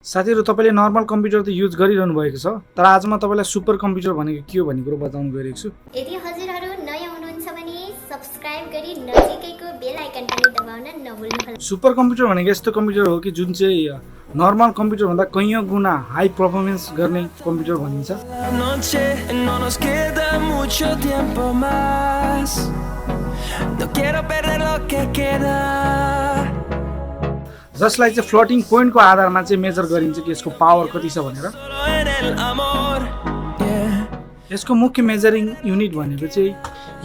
साथीहरु तपाईले normal computer त युज गरिरहनु भएको छ तर आज म तपाईलाई सुपर कम्प्युटर भनेको के हो भन्ने कुरा बताउन गइरहेको छु। यदि हजुरहरु नयाँ हुनुहुन्छ भने सब्स्क्राइब गरी नजिकैको बेल आइकन पनि दबाउन नभुल्नुहोला। सुपर कम्प्युटर भनेको यस्तो कम्प्युटर हो कि जुन चाहिँ नर्मल कम्प्युटर भन्दा कैयौं गुना हाई परफर्मेन्स गर्ने कम्प्युटर भनिन्छ। जसलाई चाहिँ फ्लोटिङ पोइन्टको आधारमा चाहिँ मेजर गरिन्छ कि यसको पावर कति छ भनेर। यसको मुख्य मेजरिङ युनिट भनेको चाहिँ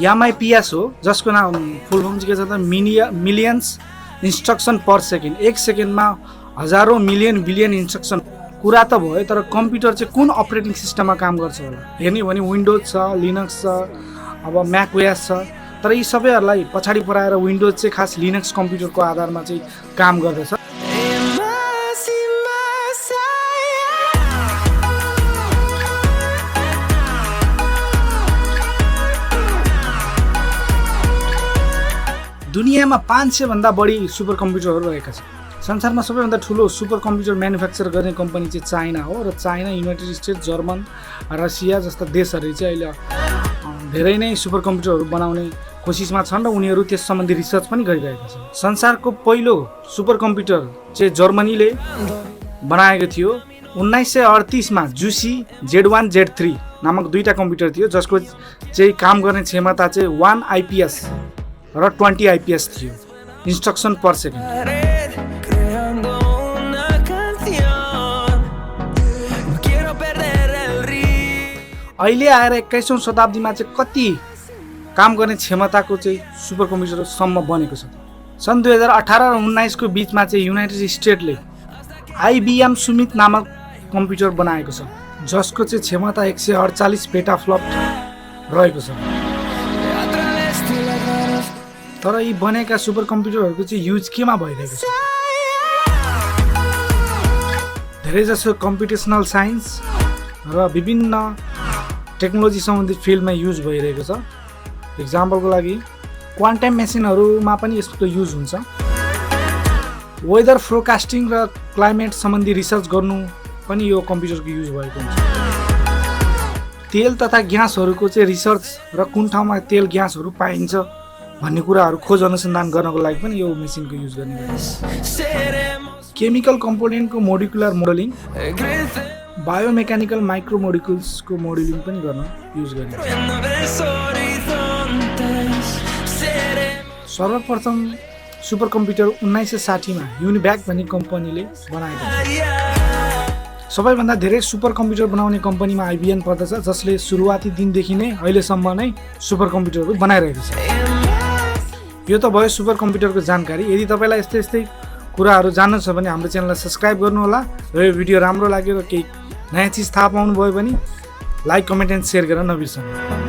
एमआइपिएस हो, जसको नाम फुल फर्म चाहिँ के छ त मिलियन्स इन्स्ट्रक्सन पर सेकेन्ड। एक सेकेन्डमा हजारौं मिलियन बिलियन इन्स्ट्रक्सन। कुरा त भयो तर कम्प्युटर चाहिँ कुन अपरेटिङ सिस्टममा काम गर्छ होला हेर्ने भने विन्डोज छ, लिनक्स छ, अब म्याक ओएस छ, तर यी सबैहरुलाई पछाडी पराएर विन्डोज चाहिँ खास लिनक्स कम्प्युटरको आधारमा चाहिँ काम गर्दछ। दुनियाँमा 500 भन्दा बढी सुपर कम्प्युटरहरू रहेका छन्। संसारमा सबैभन्दा ठुलो सुपर कम्प्युटर म्यानुफ्याक्चर गर्ने कम्पनी चाहिँ चाइना हो र China, United States, German, Russia जस्ता देशहरू चाहिँ अहिले धेरै नै सुपर कम्प्युटरहरू बनाउने कोसिसमा छन् र उनीहरू त्यस सम्बन्धी रिसर्च पनि गरिरहेका छन्। संसारको पहिलो सुपर कम्प्युटर चाहिँ जर्मनीले बनाएको थियो। 1938 मा जुसी Z1 Z3 नामक दुईटा कम्प्युटर थियो जसको चाहिँ काम गर्ने क्षमता चाहिँ 1 आइपिएस र 20 आइपिएस थियो इन्स्ट्रक्सन पर सेकेन्ड। अहिले आएर 21औं शताब्दीमा चाहिँ कति काम गर्ने क्षमताको चाहिँ सुपर कम्प्युटरसम्म बनेको छ। सन् 2018 र 19 को बीचमा चाहिँ युनाइटेड स्टेटले आइबिएम सुमित नामक कम्प्युटर बनाएको छ जसको चाहिँ क्षमता 148 पेटाफ्लप रहेको छ। तर यी बनेका सुपर कम्प्युटरहरूको चाहिँ युज केमा भइरहेको छ? धेरै जसो कम्प्युटेसनल साइन्स र विभिन्न टेक्नोलोजी सम्बन्धित फिल्डमा युज भइरहेको छ। एक्जाम्पलको लागि क्वान्टम मेसिनहरुमा पनि यसको युज हुन्छ। वेदर फोरकास्टिङ र क्लाइमेट सम्बन्धी रिसर्च गर्नु पनि यो कम्प्युटरको युज भएको हुन्छ। तेल तथा ग्यासहरुको चाहिँ रिसर्च र कुन ठाउँमा तेल ग्यासहरु पाइन्छ भन्ने कुराहरु खोज अनुसन्धान गर्नको लागि पनि यो मेसिनको युज गर्ने गरिन्छ। केमिकल कम्पोनेन्टको मोलिकुलर मोडलिङ, बायोमेकानिकल माइक्रो मोलिकुल्सको मोडलिङ पनि गर्न युज गरिन्छ। सर्वप्रथम सुपर कम्प्युटर 1960 मा युनिभ्याक भन्ने कम्पनीले बनाएको थियो। सबैभन्दा धेरै सुपर कम्प्युटर बनाउने कम्पनीमा आइबिएम पर्दछ जसले सुरुवाती दिनदेखि नै अहिलेसम्म नै सुपर कम्प्युटरहरू बनाइरहेको छ। यो त भयो सुपर कम्प्युटरको जानकारी। यदि तपाईलाई यस्तै कुराहरू जान्न छ भने हाम्रो च्यानललाई सब्स्क्राइब गर्नु होला र यो भिडियो राम्रो लाग्यो र केही नयाँ चीज थाहा पाउनु भयो भने लाइक, कमेन्ट एन्ड शेयर गर्न नबिर्सनु।